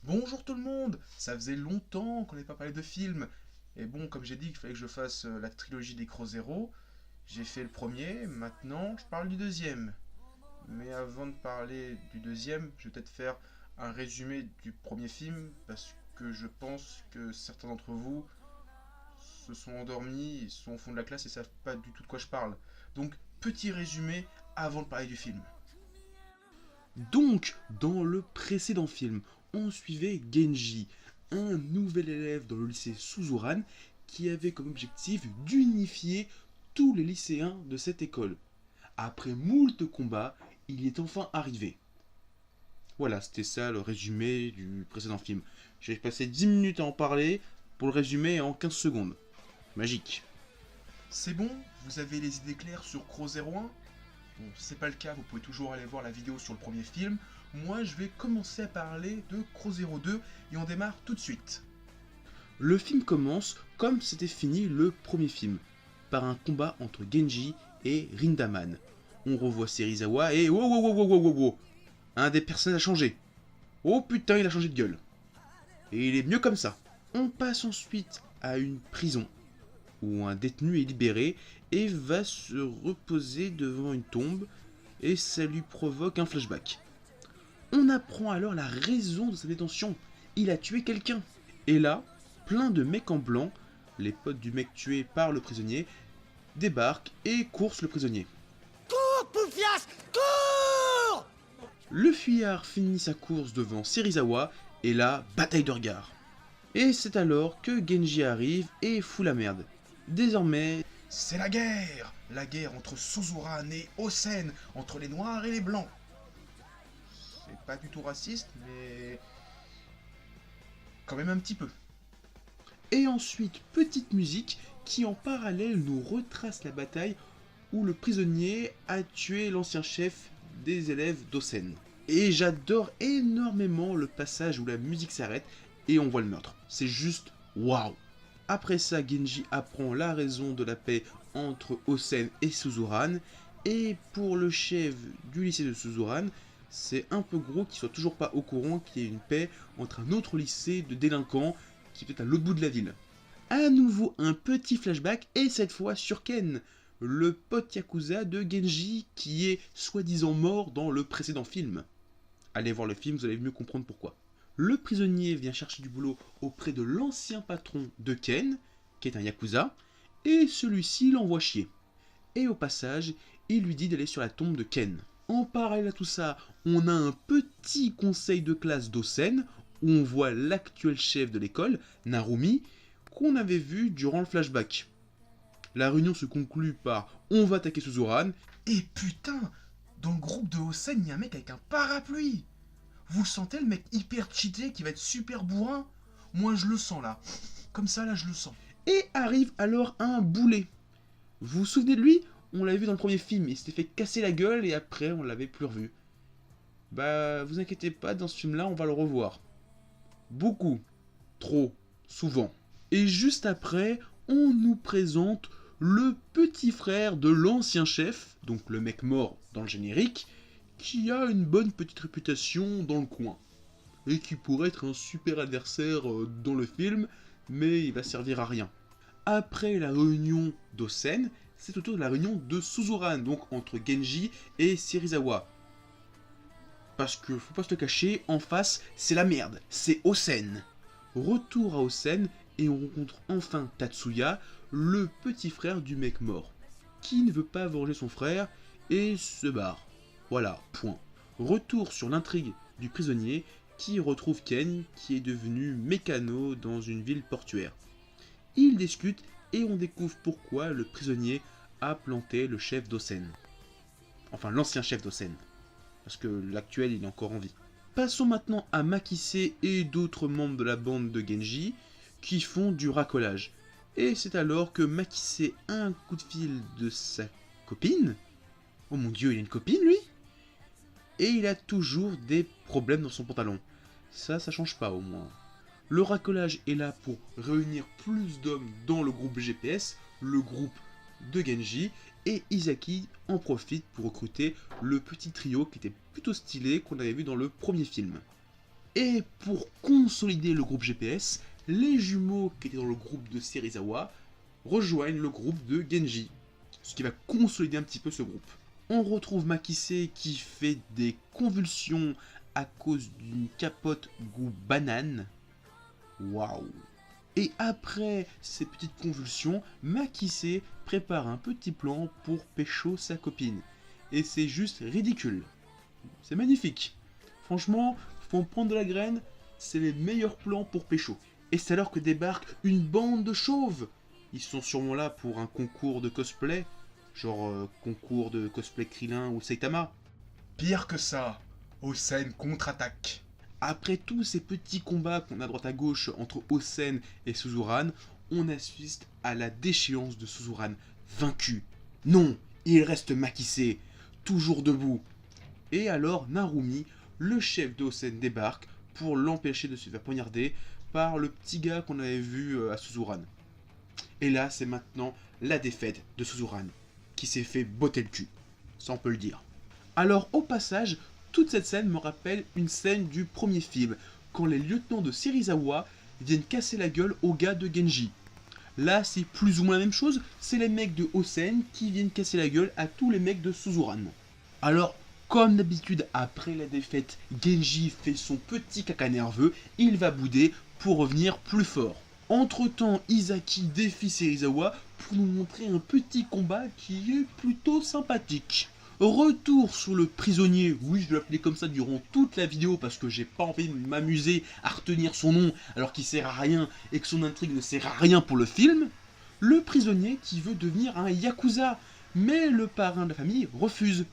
Bonjour tout le monde. Ça faisait longtemps qu'on n'avait pas parlé de film. Et bon, comme j'ai dit qu'il fallait que je fasse la trilogie des Zéro, j'ai fait le premier, maintenant je parle du deuxième. Mais avant de parler du deuxième, je vais peut-être faire un résumé du premier film, parce que je pense que certains d'entre vous se sont endormis, ils sont au fond de la classe et savent pas du tout de quoi je parle. Donc, petit résumé avant de parler du film. Donc, dans le précédent film, on suivait Genji, un nouvel élève dans le lycée Suzuran qui avait comme objectif d'unifier tous les lycéens de cette école. Après moult combats, il y est enfin arrivé. Voilà, c'était ça le résumé du précédent film. J'ai passé 10 minutes à en parler pour le résumer en 15 secondes. Magique. C'est bon? Vous avez les idées claires sur Zéro 1? Bon, si c'est pas le cas, vous pouvez toujours aller voir la vidéo sur le premier film. Moi, je vais commencer à parler de Zéro 2 et on démarre tout de suite. Le film commence comme c'était fini le premier film, par un combat entre Genji et Rindaman. On revoit Serizawa et wow wow wow wow wow wow, un des personnages a changé. Oh putain, il a changé de gueule. Et il est mieux comme ça. On passe ensuite à une prison où un détenu est libéré et va se reposer devant une tombe et ça lui provoque un flashback. On apprend alors la raison de sa détention. Il a tué quelqu'un. Et là, plein de mecs en blanc, les potes du mec tué par le prisonnier, débarquent et coursent le prisonnier. Cours, Poufias, cours! Le fuyard finit sa course devant Serizawa et là, bataille de regards. Et c'est alors que Genji arrive et fout la merde. Désormais, C'est la guerre! La guerre entre Suzuran et Osen, entre les noirs et les blancs. C'est pas du tout raciste, mais quand même un petit peu. et ensuite petite musique qui en parallèle nous retrace la bataille où le prisonnier a tué l'ancien chef des élèves d'Osen. Et j'adore énormément le passage où la musique s'arrête et on voit le meurtre. C'est juste waouh. Après ça, Genji apprend la raison de la paix entre Osen et Suzuran. Et pour le chef du lycée de Suzuran, c'est un peu gros qu'il soit toujours pas au courant qu'il y ait une paix entre un autre lycée de délinquants qui est peut-être à l'autre bout de la ville. À nouveau un petit flashback et cette fois sur Ken, le pote Yakuza de Genji qui est soi-disant mort dans le précédent film. Allez voir le film, vous allez mieux comprendre pourquoi. Le prisonnier vient chercher du boulot auprès de l'ancien patron de Ken, qui est un Yakuza, et celui-ci l'envoie chier. Et au passage, il lui dit d'aller sur la tombe de Ken. En parallèle à tout ça, on a un petit conseil de classe d'Osen, où on voit l'actuel chef de l'école, Narumi, qu'on avait vu durant le flashback. La réunion se conclut par on va attaquer Suzuran. Et putain, dans le groupe de Osen, il y a un mec avec un parapluie. Vous le sentez, le mec hyper cheaté qui va être super bourrin? Moi, je le sens là. Comme ça, là, je le sens. Et arrive alors un boulet. Vous vous souvenez de lui? On l'avait vu dans le premier film, il s'était fait casser la gueule et après on l'avait plus revu. Bah vous inquiétez pas, dans ce film là on va le revoir. Beaucoup, trop, souvent. Et juste après, on nous présente le petit frère de l'ancien chef, donc le mec mort dans le générique, qui a une bonne petite réputation dans le coin. Et qui pourrait être un super adversaire dans le film, mais il va servir à rien. Après la réunion d'Osen, c'est autour de la réunion de Suzuran, donc entre Genji et Serizawa. Parce que, faut pas se le cacher, en face, c'est la merde, c'est Osen. Retour à Osen, et on rencontre enfin Tatsuya, le petit frère du mec mort, qui ne veut pas venger son frère et se barre. Voilà, point. Retour sur l'intrigue du prisonnier qui retrouve Ken, qui est devenu mécano dans une ville portuaire. Ils discutent et on découvre pourquoi le prisonnier a planté le chef d'Osen. Enfin, l'ancien chef d'Osen. Parce que l'actuel, il est encore en vie. Passons maintenant à Makise et d'autres membres de la bande de Genji qui font du racolage. Et c'est alors que Makise a un coup de fil de sa copine. Oh mon dieu, il a une copine lui? Et il a toujours des problèmes dans son pantalon. Ça change pas au moins. Le racolage est là pour réunir plus d'hommes dans le groupe GPS, le groupe de Genji, et Izaki en profite pour recruter le petit trio qui était plutôt stylé qu'on avait vu dans le premier film. Et pour consolider le groupe GPS, les jumeaux qui étaient dans le groupe de Serizawa rejoignent le groupe de Genji, ce qui va consolider un petit peu ce groupe. On retrouve Makise qui fait des convulsions à cause d'une capote goût banane. Waouh! Et après ces petites convulsions, Makise prépare un petit plan pour pécho sa copine. Et c'est juste ridicule. C'est magnifique. Franchement, faut en prendre de la graine, c'est les meilleurs plans pour pécho. Et c'est alors que débarque une bande de chauves. Ils sont sûrement là pour un concours de cosplay, genre concours de cosplay Krillin ou Saitama. Pire que ça, Osen contre-attaque. Après tous ces petits combats qu'on a à droite à gauche entre Osen et Suzuran, on assiste à la déchéance de Suzuran, vaincu. Non, il reste Makise, toujours debout. Et alors Narumi, le chef d'Osen, débarque pour l'empêcher de se faire poignarder par le petit gars qu'on avait vu à Suzuran. Et là, c'est maintenant la défaite de Suzuran, qui s'est fait botter le cul. Ça, on peut le dire. Alors, au passage, toute cette scène me rappelle une scène du premier film, quand les lieutenants de Serizawa viennent casser la gueule aux gars de Genji. Là, c'est plus ou moins la même chose, c'est les mecs de Osen qui viennent casser la gueule à tous les mecs de Suzuran. Alors, comme d'habitude, après la défaite, Genji fait son petit caca nerveux, il va bouder pour revenir plus fort. Entre-temps, Izaki défie Serizawa pour nous montrer un petit combat qui est plutôt sympathique. Retour sur le prisonnier, oui je vais l'appeler comme ça durant toute la vidéo parce que j'ai pas envie de m'amuser à retenir son nom alors qu'il sert à rien et que son intrigue ne sert à rien pour le film. Le prisonnier qui veut devenir un yakuza, mais le parrain de la famille refuse.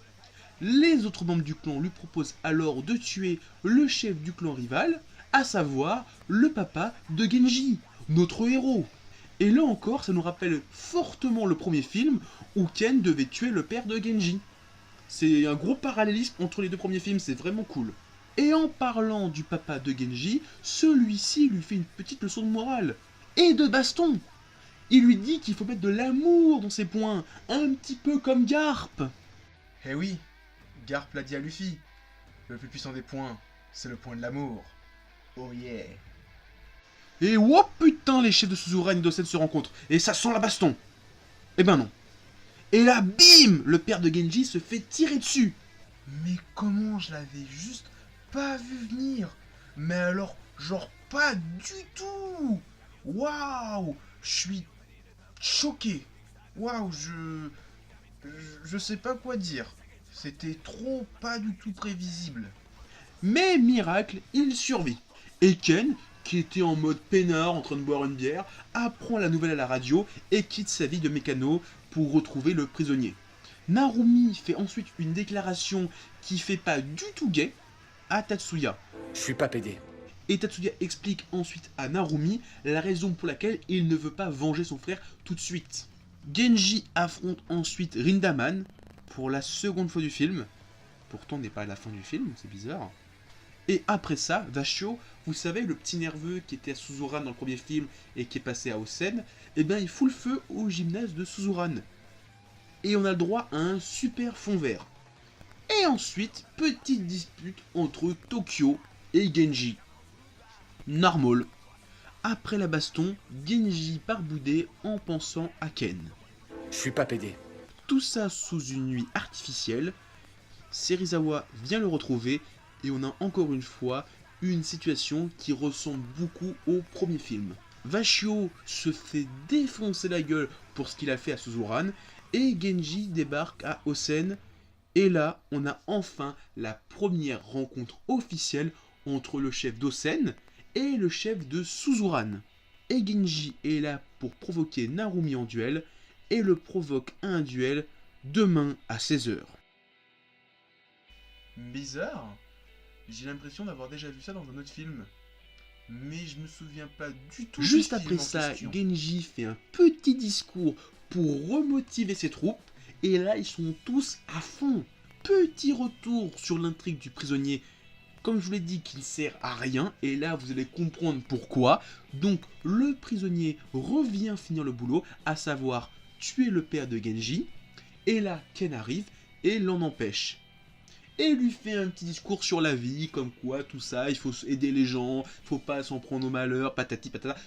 Les autres membres du clan lui proposent alors de tuer le chef du clan rival, à savoir le papa de Genji, notre héros. Et là encore, ça nous rappelle fortement le premier film où Ken devait tuer le père de Genji. C'est un gros parallélisme entre les deux premiers films, c'est vraiment cool. Et en parlant du papa de Genji, celui-ci lui fait une petite leçon de morale. Et de baston. Il lui dit qu'il faut mettre de l'amour dans ses poings, un petit peu comme Garp. Eh oui, Garp l'a dit à Luffy. Le plus puissant des points, c'est le point de l'amour. Oh yeah. Et oh putain, les chefs de Suzuran et d'Osen se rencontrent, et ça sent la baston. Eh ben non. Et là, bim, le père de Genji se fait tirer dessus. Mais comment je l'avais juste pas vu venir? Mais alors, genre pas du tout. Waouh, je suis choqué. Waouh, je sais pas quoi dire. C'était trop pas du tout prévisible. Mais miracle, il survit. Et Ken, qui était en mode peinard en train de boire une bière, apprend la nouvelle à la radio et quitte sa vie de mécano pour retrouver le prisonnier. Narumi fait ensuite une déclaration qui fait pas du tout gay à Tatsuya. Je suis pas pédé. Et Tatsuya explique ensuite à Narumi la raison pour laquelle il ne veut pas venger son frère tout de suite. Genji affronte ensuite Rindaman pour la seconde fois du film. Pourtant, on n'est pas à la fin du film, c'est bizarre. Et après ça, Vashio, vous savez, le petit nerveux qui était à Suzuran dans le premier film et qui est passé à Osen, eh bien il fout le feu au gymnase de Suzuran. Et on a le droit à un super fond vert. Et ensuite, petite dispute entre Tokyo et Genji. Normal. Après la baston, Genji part bouder en pensant à Ken. Je suis pas pédé. Tout ça sous une nuit artificielle. Serizawa vient le retrouver et on a encore une fois une situation qui ressemble beaucoup au premier film. Vashio se fait défoncer la gueule pour ce qu'il a fait à Suzuran et Genji débarque à Osen. Et là, on a enfin la première rencontre officielle entre le chef d'Osen et le chef de Suzuran. Et Genji est là pour provoquer Narumi en duel et le provoque à un duel demain à 16h. Bizarre. J'ai l'impression d'avoir déjà vu ça dans un autre film. Mais je me souviens pas du tout. Juste du après film en ça, question. Genji fait un petit discours pour remotiver ses troupes. Et là, ils sont tous à fond. Petit retour sur l'intrigue du prisonnier. Comme je vous l'ai dit, qui ne sert à rien. Et là, vous allez comprendre pourquoi. Donc, le prisonnier revient finir le boulot, à savoir tuer le père de Genji. Et là, Ken arrive et l'en empêche. et lui fait un petit discours sur la vie, comme quoi tout ça, il faut aider les gens, faut pas s'en prendre au malheur, patati patata.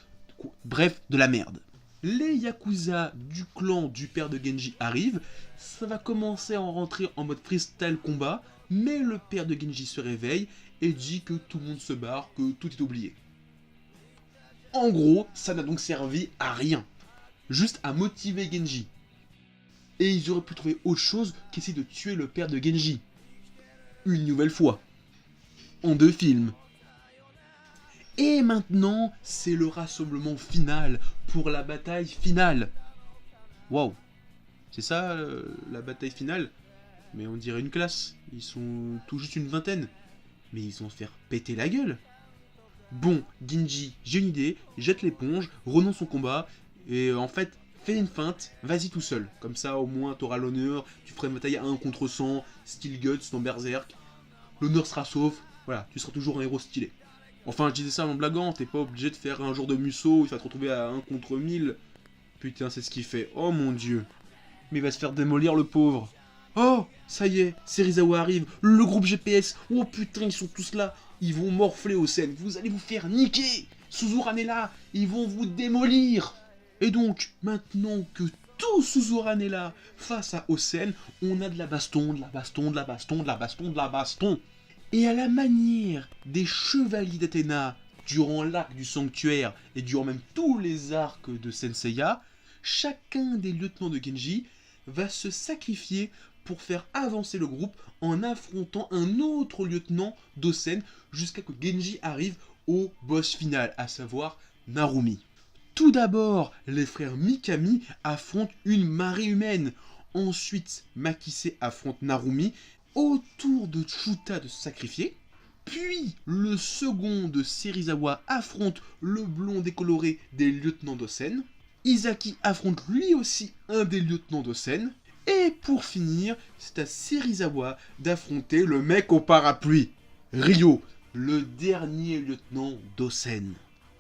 Bref, de la merde. Les Yakuza du clan du père de Genji arrivent, ça va commencer à en rentrer en mode freestyle combat, mais le père de Genji se réveille et dit que tout le monde se barre, que tout est oublié. En gros, ça n'a donc servi à rien, juste à motiver Genji. Et ils auraient pu trouver autre chose qu'essayer de tuer le père de Genji. Une nouvelle fois. En 2 films. Et maintenant, c'est le rassemblement final pour la bataille finale. Waouh. C'est ça, la bataille finale? Mais on dirait une classe. Ils sont tout juste une vingtaine. Mais ils vont se faire péter la gueule. Bon, Genji, j'ai une idée, jette l'éponge, renonce son combat, et en fait, fais une feinte, vas-y tout seul. Comme ça, au moins, t'auras l'honneur, tu feras une bataille à 1 contre 100, style Guts dans Berserk. L'honneur sera sauf, voilà, tu seras toujours un héros stylé. Enfin, je disais ça en blaguant, t'es pas obligé de faire un jour de Musso, il va te retrouver à 1 contre 1000. Putain, c'est ce qu'il fait, oh mon dieu. Mais il va se faire démolir le pauvre. Oh, ça y est, Serizawa arrive, le groupe GPS, oh putain, ils sont tous là. Ils vont morfler au Sen, vous allez vous faire niquer. Suzuran est là, ils vont vous démolir. Et donc, maintenant que tout Suzuran est là, face à Osen, on a de la baston, de la baston, de la baston, de la baston, de la baston. Et à la manière des chevaliers d'Athéna, durant l'arc du sanctuaire et durant même tous les arcs de Senseiya, chacun des lieutenants de Genji va se sacrifier pour faire avancer le groupe en affrontant un autre lieutenant d'Osen jusqu'à ce que Genji arrive au boss final, à savoir Narumi. Tout d'abord, les frères Mikami affrontent une marée humaine. Ensuite, Makise affronte Narumi, au tour de Chuta de se sacrifier. Puis, le second de Serizawa affronte le blond décoloré des lieutenants d'Osen. Izaki affronte lui aussi un des lieutenants d'Osen. Et pour finir, c'est à Serizawa d'affronter le mec au parapluie, Ryo, le dernier lieutenant d'Osen.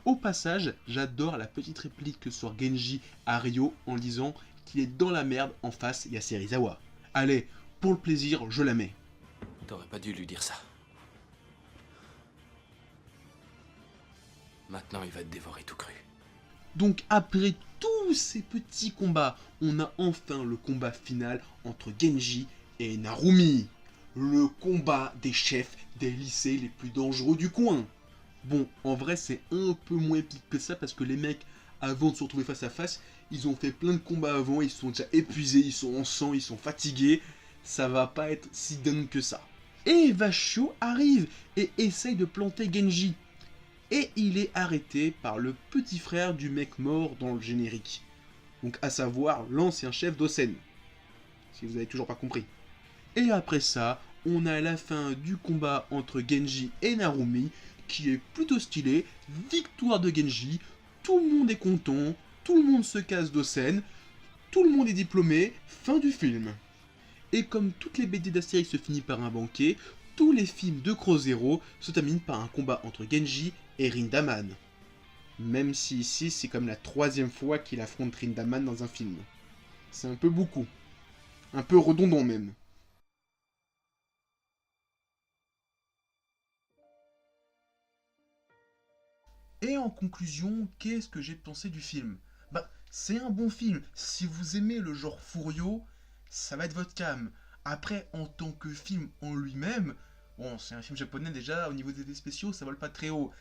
Au passage, j'adore la petite réplique que sort Genji à Ryo en disant qu'il est dans la merde, en face, il y a Serizawa. Allez, pour le plaisir, je la mets. T'aurais pas dû lui dire ça. Maintenant, il va te dévorer tout cru. Donc après tous ces petits combats, on a enfin le combat final entre Genji et Narumi. Le combat des chefs des lycées les plus dangereux du coin. Bon, en vrai c'est un peu moins épique que ça parce que les mecs, avant de se retrouver face à face, ils ont fait plein de combats avant, ils sont déjà épuisés, ils sont en sang, ils sont fatigués. Ça va pas être si dingue que ça. Et Vachio arrive et essaye de planter Genji. Et il est arrêté par le petit frère du mec mort dans le générique. Donc à savoir l'ancien chef d'Osen. Si vous avez toujours pas compris. Et après ça, on a la fin du combat entre Genji et Narumi, qui est plutôt stylé. Victoire de Genji, tout le monde est content, tout le monde se casse d'Osen, tout le monde est diplômé, fin du film. Et comme toutes les BD d'Astérix se finissent par un banquet, tous les films de Crozero se terminent par un combat entre Genji et Rindaman. Même si ici, c'est comme la 3e fois qu'il affronte Rindaman dans un film. C'est un peu beaucoup. Un peu redondant même. Et en conclusion, qu'est-ce que j'ai pensé du film? Bah, c'est un bon film. Si vous aimez le genre Furio, ça va être votre cam. Après, en tant que film en lui-même, bon, c'est un film japonais déjà, au niveau des effets spéciaux, ça vole pas très haut.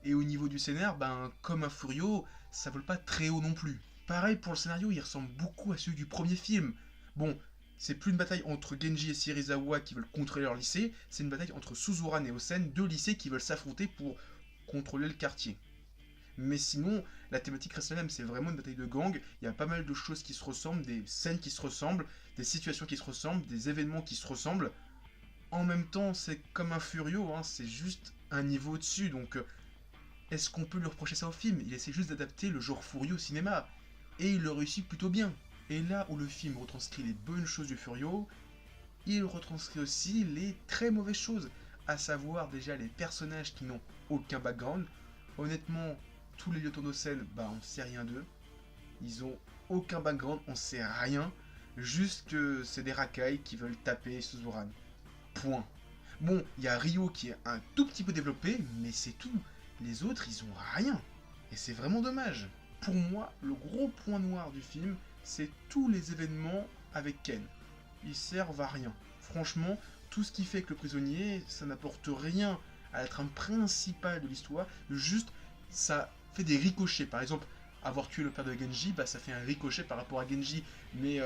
Et au niveau du scénar, ben, comme un Furio, ça vole pas très haut non plus. Pareil pour le scénario, il ressemble beaucoup à celui du premier film. Bon, c'est plus une bataille entre Genji et Serizawa qui veulent contrôler leur lycée, c'est une bataille entre Suzuran et Osen, 2 lycées qui veulent s'affronter pour contrôler le quartier. Mais sinon, la thématique reste la même, c'est vraiment une bataille de gang, il y a pas mal de choses qui se ressemblent, des scènes qui se ressemblent, des situations qui se ressemblent, des événements qui se ressemblent. En même temps, c'est comme un Furio, hein, c'est juste un niveau au-dessus, donc est-ce qu'on peut lui reprocher ça au film? Il essaie juste d'adapter le genre Furio au cinéma, et il le réussit plutôt bien. Et là où le film retranscrit les bonnes choses du Furio, il retranscrit aussi les très mauvaises choses, à savoir déjà les personnages qui n'ont aucun background. Honnêtement, tous les lieutenants d'Osen, bah on sait rien d'eux. Ils ont aucun background, on sait rien. Juste que c'est des racailles qui veulent taper Suzuran. Point. Bon, il y a Ryo qui est un tout petit peu développé, mais c'est tout. Les autres, ils ont rien. Et c'est vraiment dommage. Pour moi, le gros point noir du film, c'est tous les événements avec Ken. Ils servent à rien. Franchement, tout ce qu'il fait avec le prisonnier, ça n'apporte rien à la trame principale de l'histoire. Juste, ça fait des ricochets. Par exemple, avoir tué le père de Genji, bah ça fait un ricochet par rapport à Genji. Mais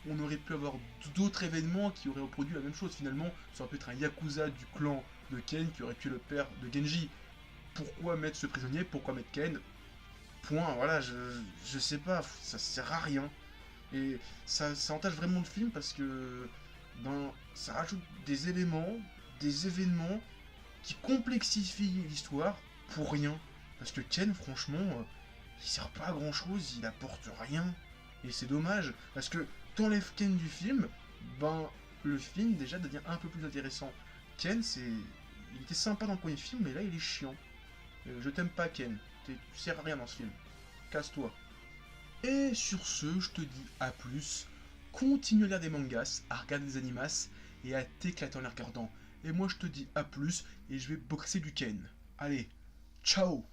on aurait pu avoir d'autres événements qui auraient reproduit la même chose. Finalement, ça aurait pu être un Yakuza du clan de Ken qui aurait tué le père de Genji. Pourquoi mettre ce prisonnier? Pourquoi mettre Ken? Point, voilà, je sais pas, ça sert à rien. Et ça entache vraiment le film parce que ben, ça rajoute des éléments, des événements qui complexifient l'histoire pour rien. Parce que Ken, franchement, il sert pas à grand chose, il apporte rien. Et c'est dommage, parce que t'enlèves Ken du film, ben le film déjà devient un peu plus intéressant. Ken, il était sympa dans le premier film, mais là il est chiant. Je t'aime pas Ken, tu sers à rien dans ce film. Casse-toi. Et sur ce, je te dis à plus. Continue à lire des mangas, à regarder des animas et à t'éclater en les regardant. Et moi je te dis à plus et je vais boxer du Ken. Allez, ciao!